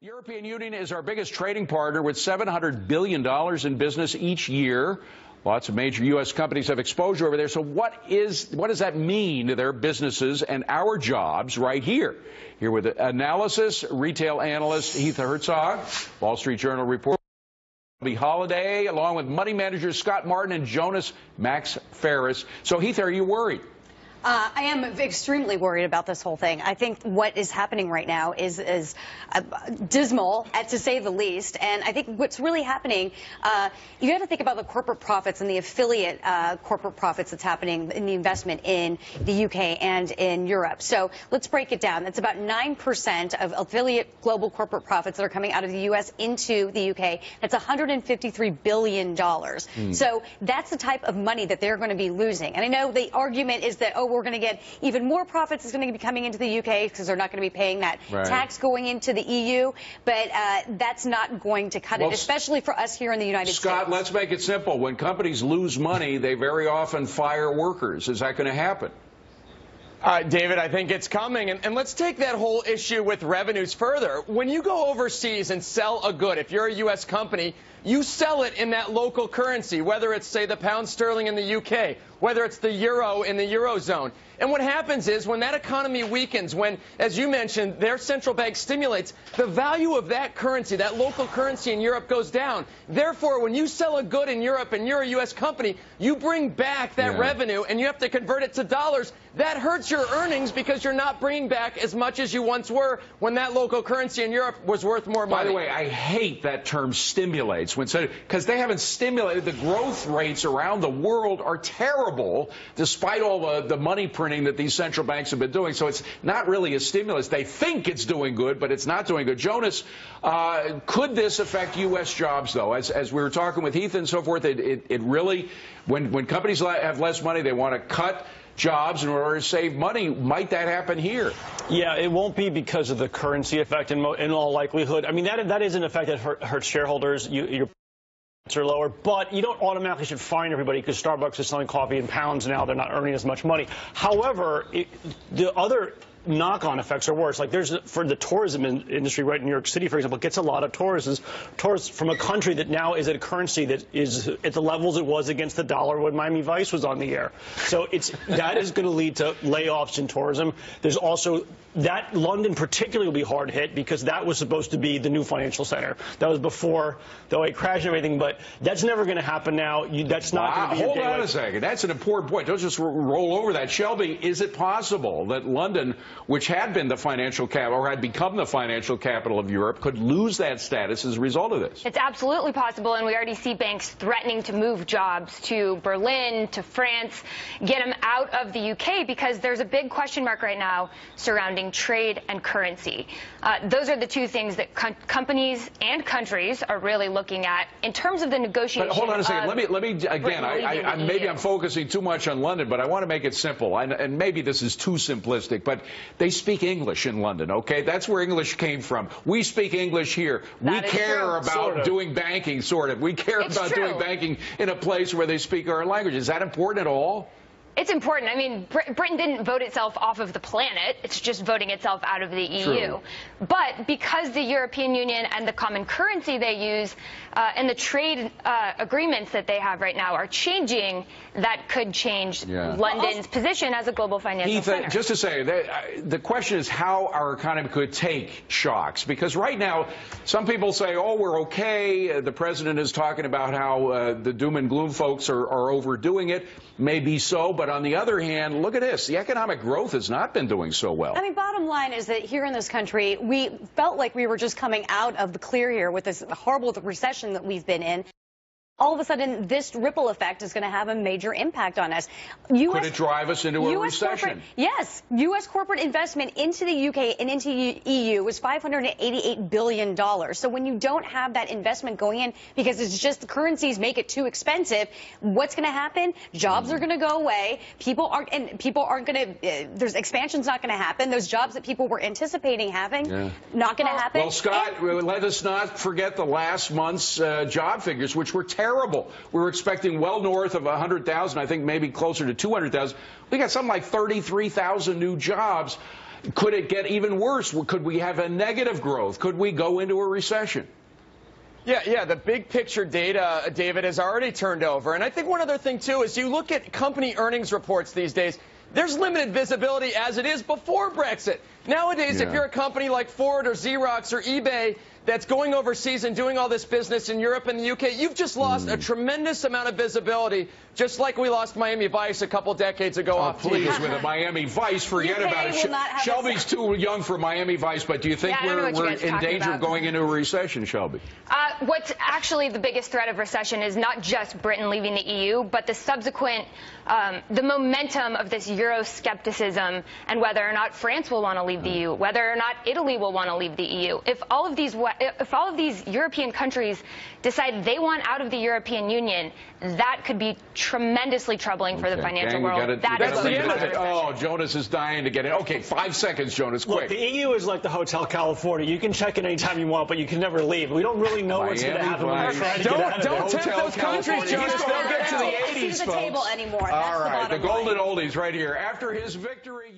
The European Union is our biggest trading partner with $700 billion in business each year. Lots of major U.S. companies have exposure over there. So what does that mean to their businesses and our jobs right here? Here with analysis, retail analyst Heath Herzog, Wall Street Journal reporter Holiday, along with money managers Scott Martin and Jonas Max Ferris. So Heath, are you worried? I am extremely worried about this whole thing. I think what is happening right now is dismal, to say the least. And I think what's really happening, you have to think about the corporate profits and the affiliate corporate profits that's happening in the investment in the UK and in Europe. So let's break it down. It's about 9% of affiliate global corporate profits that are coming out of the US into the UK. That's $153 billion. So that's the type of money that they're going to be losing. And I know the argument is that, we're going to get even more profits is going to be coming into the UK because they're not going to be paying that tax going into the EU. But that's not going to cut it, especially for us here in the United States. Scott, let's make it simple. When companies lose money, they very often fire workers. Is that going to happen? David, I think it's coming. And let's take that whole issue with revenues further. When you go overseas and sell a good, if you're a U.S. company, you sell it in that local currency, whether it's, say, the pound sterling in the UK, whether it's the euro in the Eurozone. And what happens is when that economy weakens, when, as you mentioned, their central bank stimulates, the value of that currency, that local currency in Europe goes down. Therefore, when you sell a good in Europe and you're a U.S. company, you bring back that revenue and you have to convert it to dollars. That hurts your earnings because you're not bringing back as much as you once were when that local currency in Europe was worth more money. By the way, I hate that term stimulates, because they haven't stimulated. The growth rates around the world are terrible, despite all the money printing that these central banks have been doing. So it's not really a stimulus. They think it's doing good, but it's not doing good. Jonas, could this affect U.S. jobs, though? As we were talking with Heath and so forth, it really, when companies have less money, they want to cut jobs in order to save money. Might that happen here? Yeah, it won't be because of the currency effect in all likelihood. I mean, that is an effect that hurts shareholders. Your are lower, but you don't automatically should fine everybody because Starbucks is selling coffee in pounds now. They're not earning as much money. However, the other knock-on effects are worse. Like for the tourism industry, right in New York City, for example, gets a lot of tourists from a country that now is at a currency that is at the levels it was against the dollar when Miami Vice was on the air. So that is going to lead to layoffs in tourism. There's also that London particularly will be hard hit because that was supposed to be the new financial center. That was before the 08 crash and everything, but that's never going to happen now. That's not going to be. Hold on a second. That's an important point. Don't just roll over that. Shelby, is it possible that London, which had been the financial capital, or had become the financial capital of Europe, could lose that status as a result of this? It's absolutely possible, and we already see banks threatening to move jobs to Berlin, to France, get them out of the UK, because there's a big question mark right now surrounding trade and currency. Those are the two things that companies and countries are really looking at in terms of the negotiation. But hold on a second. Let me again. Maybe I'm focusing too much on London, but I want to make it simple. And maybe this is too simplistic, but they speak English in London, okay? That's where English came from. We speak English here. We care about doing banking, sort of. We care about doing banking in a place where they speak our language. Is that important at all? It's important. I mean, Britain didn't vote itself off of the planet. It's just voting itself out of the EU. But because the European Union and the common currency they use and the trade agreements that they have right now are changing, that could change London's position as a global financial center. Just to say, the question is how our economy could take shocks. Because right now, some people say, oh, we're okay. The president is talking about how the doom and gloom folks are overdoing it. Maybe so. But on the other hand, look at this. The economic growth has not been doing so well. I mean, bottom line is that here in this country, we felt like we were just coming out of the clear here with this horrible recession that we've been in. All of a sudden, this ripple effect is going to have a major impact on us. Could it drive us into a recession? Yes. U.S. corporate investment into the UK and into EU was $588 billion. So when you don't have that investment going in because it's just the currencies make it too expensive, what's going to happen? Jobs are going to go away. People aren't going to, there's expansion's not going to happen. Those jobs that people were anticipating having, not going to happen. Well, Scott, let us not forget the last month's job figures, which were terrible. We were expecting well north of 100,000, I think maybe closer to 200,000. We got something like 33,000 new jobs. Could it get even worse? Could we have a negative growth? Could we go into a recession? Yeah, the big picture data, David, has already turned over. And I think one other thing, too, is you look at company earnings reports these days, there's limited visibility as it is before Brexit. Nowadays, if you're a company like Ford or Xerox or eBay that's going overseas and doing all this business in Europe and the UK, you've just lost a tremendous amount of visibility, just like we lost Miami Vice a couple decades ago off Please, TV. with a Miami Vice, forget UK about will not it. have Shelby's too young for Miami Vice, but do you think Yeah, I don't know what you we're guys are in talking danger about. of going into a recession, Shelby? What's actually the biggest threat of recession is not just Britain leaving the EU, but the subsequent, the momentum of this Euroscepticism and whether or not France will want to leave the EU, whether or not Italy will want to leave the EU. If all of these European countries decide they want out of the European Union, that could be tremendously troubling for the financial Gang, world. That's the end of it. Oh, Jonas is dying to get in. Okay, 5 seconds, Jonas, Look, quick. the EU is like the Hotel California. You can check in anytime you want, but you can never leave. We don't really know what's going to happen when we try to get out of Don't there. tempt those countries, Jonas. He's They'll going get to the down. 80s, the folks. table anymore. All That's the right, the bottom line. golden oldies right here. After his victory...